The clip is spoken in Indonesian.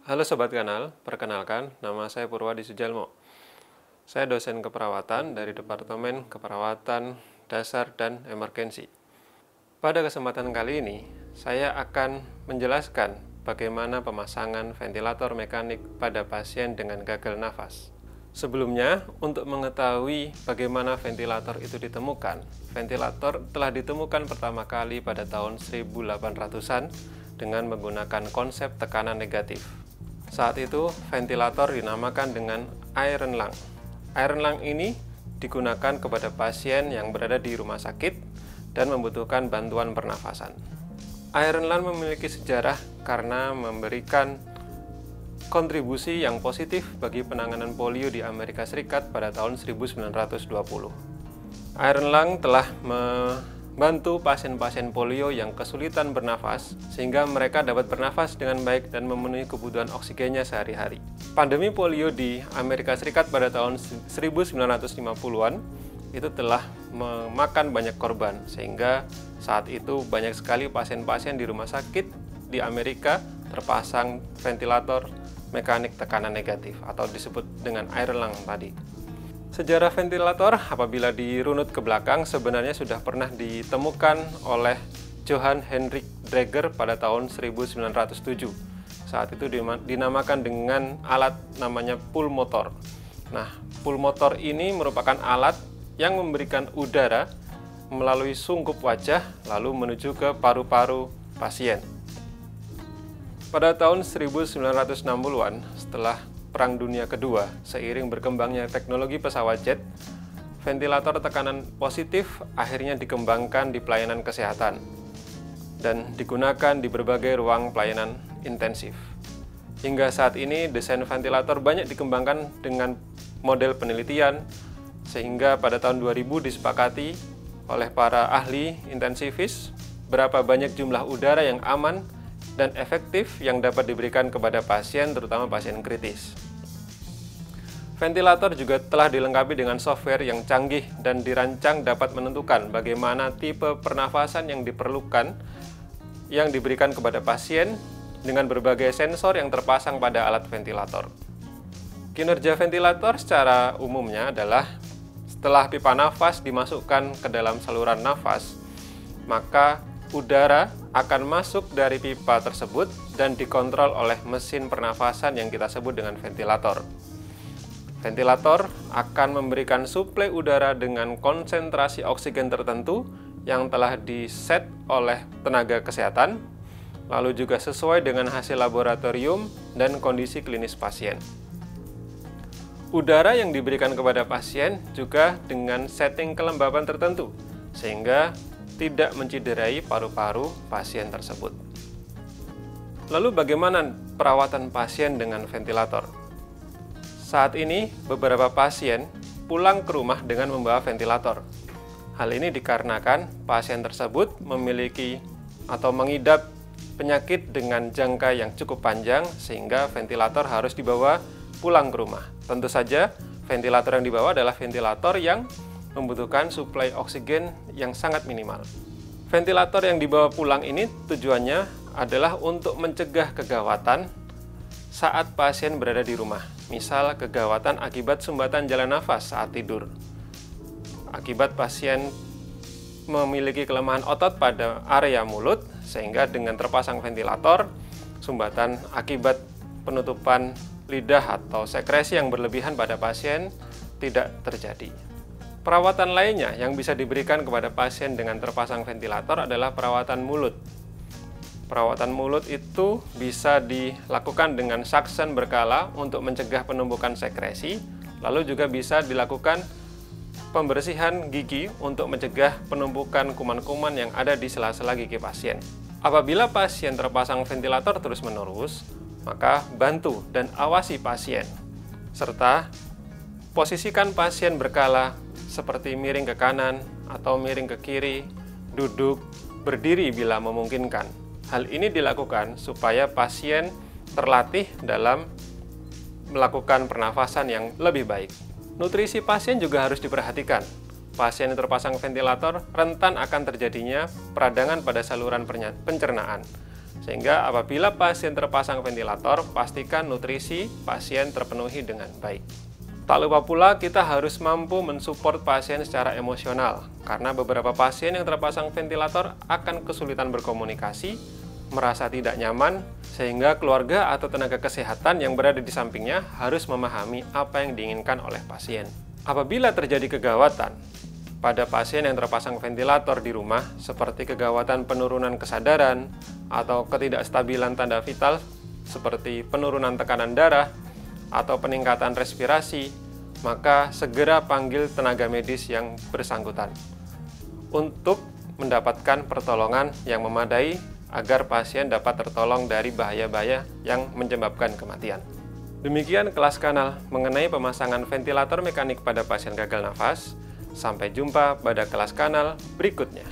Halo Sobat Kanal, perkenalkan nama saya Purwadi Sujalmo. Saya dosen keperawatan dari Departemen Keperawatan Dasar dan Emergensi. Pada kesempatan kali ini, saya akan menjelaskan bagaimana pemasangan ventilator mekanik pada pasien dengan gagal nafas. Sebelumnya, untuk mengetahui bagaimana ventilator itu ditemukan, ventilator telah ditemukan pertama kali pada tahun 1800-an dengan menggunakan konsep tekanan negatif. Saat itu, ventilator dinamakan dengan iron lung. Iron lung ini digunakan kepada pasien yang berada di rumah sakit dan membutuhkan bantuan pernafasan. Iron lung memiliki sejarah karena memberikan kontribusi yang positif bagi penanganan polio di Amerika Serikat pada tahun 1920. Iron lung telah membantu pasien-pasien polio yang kesulitan bernafas sehingga mereka dapat bernafas dengan baik dan memenuhi kebutuhan oksigennya sehari-hari. Pandemi polio di Amerika Serikat pada tahun 1950-an itu telah memakan banyak korban sehingga saat itu banyak sekali pasien-pasien di rumah sakit di Amerika terpasang ventilator mekanik tekanan negatif atau disebut dengan iron lung tadi. Sejarah ventilator apabila dirunut ke belakang sebenarnya sudah pernah ditemukan oleh Johann Heinrich Draeger pada tahun 1907. Saat itu dinamakan dengan alat namanya pulmotor. Nah, pulmotor ini merupakan alat yang memberikan udara melalui sungkup wajah lalu menuju ke paru-paru pasien. Pada tahun 1960-an, setelah Perang Dunia Kedua, seiring berkembangnya teknologi pesawat jet, ventilator tekanan positif akhirnya dikembangkan di pelayanan kesehatan dan digunakan di berbagai ruang pelayanan intensif. Hingga saat ini, desain ventilator banyak dikembangkan dengan model penelitian, sehingga pada tahun 2000 disepakati oleh para ahli intensivis berapa banyak jumlah udara yang aman dan efektif yang dapat diberikan kepada pasien, terutama pasien kritis. Ventilator juga telah dilengkapi dengan software yang canggih dan dirancang dapat menentukan bagaimana tipe pernafasan yang diperlukan yang diberikan kepada pasien dengan berbagai sensor yang terpasang pada alat ventilator. Kinerja ventilator secara umumnya adalah setelah pipa nafas dimasukkan ke dalam saluran nafas, maka udara akan masuk dari pipa tersebut dan dikontrol oleh mesin pernafasan yang kita sebut dengan ventilator. Ventilator akan memberikan suplai udara dengan konsentrasi oksigen tertentu yang telah diset oleh tenaga kesehatan, lalu juga sesuai dengan hasil laboratorium dan kondisi klinis pasien. Udara yang diberikan kepada pasien juga dengan setting kelembaban tertentu, sehingga tidak menciderai paru-paru pasien tersebut. Lalu bagaimana perawatan pasien dengan ventilator? Saat ini, beberapa pasien pulang ke rumah dengan membawa ventilator. Hal ini dikarenakan pasien tersebut memiliki atau mengidap penyakit dengan jangka yang cukup panjang sehingga ventilator harus dibawa pulang ke rumah. Tentu saja, ventilator yang dibawa adalah ventilator yang membutuhkan suplai oksigen yang sangat minimal. Ventilator yang dibawa pulang ini tujuannya adalah untuk mencegah kegawatan saat pasien berada di rumah. Misal kegawatan akibat sumbatan jalan nafas saat tidur. Akibat pasien memiliki kelemahan otot pada area mulut, sehingga dengan terpasang ventilator, sumbatan akibat penutupan lidah atau sekresi yang berlebihan pada pasien tidak terjadi. Perawatan lainnya yang bisa diberikan kepada pasien dengan terpasang ventilator adalah perawatan mulut. Perawatan mulut itu bisa dilakukan dengan suction berkala untuk mencegah penumpukan sekresi, lalu juga bisa dilakukan pembersihan gigi untuk mencegah penumpukan kuman-kuman yang ada di sela-sela gigi pasien. Apabila pasien terpasang ventilator terus-menerus, maka bantu dan awasi pasien, serta posisikan pasien berkala seperti miring ke kanan atau miring ke kiri, duduk, berdiri bila memungkinkan. Hal ini dilakukan supaya pasien terlatih dalam melakukan pernafasan yang lebih baik. Nutrisi pasien juga harus diperhatikan. Pasien yang terpasang ventilator rentan akan terjadinya peradangan pada saluran pencernaan. Sehingga apabila pasien terpasang ventilator, pastikan nutrisi pasien terpenuhi dengan baik. Tak lupa pula kita harus mampu mensupport pasien secara emosional, karena beberapa pasien yang terpasang ventilator akan kesulitan berkomunikasi, merasa tidak nyaman, sehingga keluarga atau tenaga kesehatan yang berada di sampingnya harus memahami apa yang diinginkan oleh pasien. Apabila terjadi kegawatan pada pasien yang terpasang ventilator di rumah, seperti kegawatan penurunan kesadaran atau ketidakstabilan tanda vital seperti penurunan tekanan darah atau peningkatan respirasi, maka segera panggil tenaga medis yang bersangkutan untuk mendapatkan pertolongan yang memadai agar pasien dapat tertolong dari bahaya-bahaya yang menyebabkan kematian. Demikian kelas kanal mengenai pemasangan ventilator mekanik pada pasien gagal nafas. Sampai jumpa pada kelas kanal berikutnya.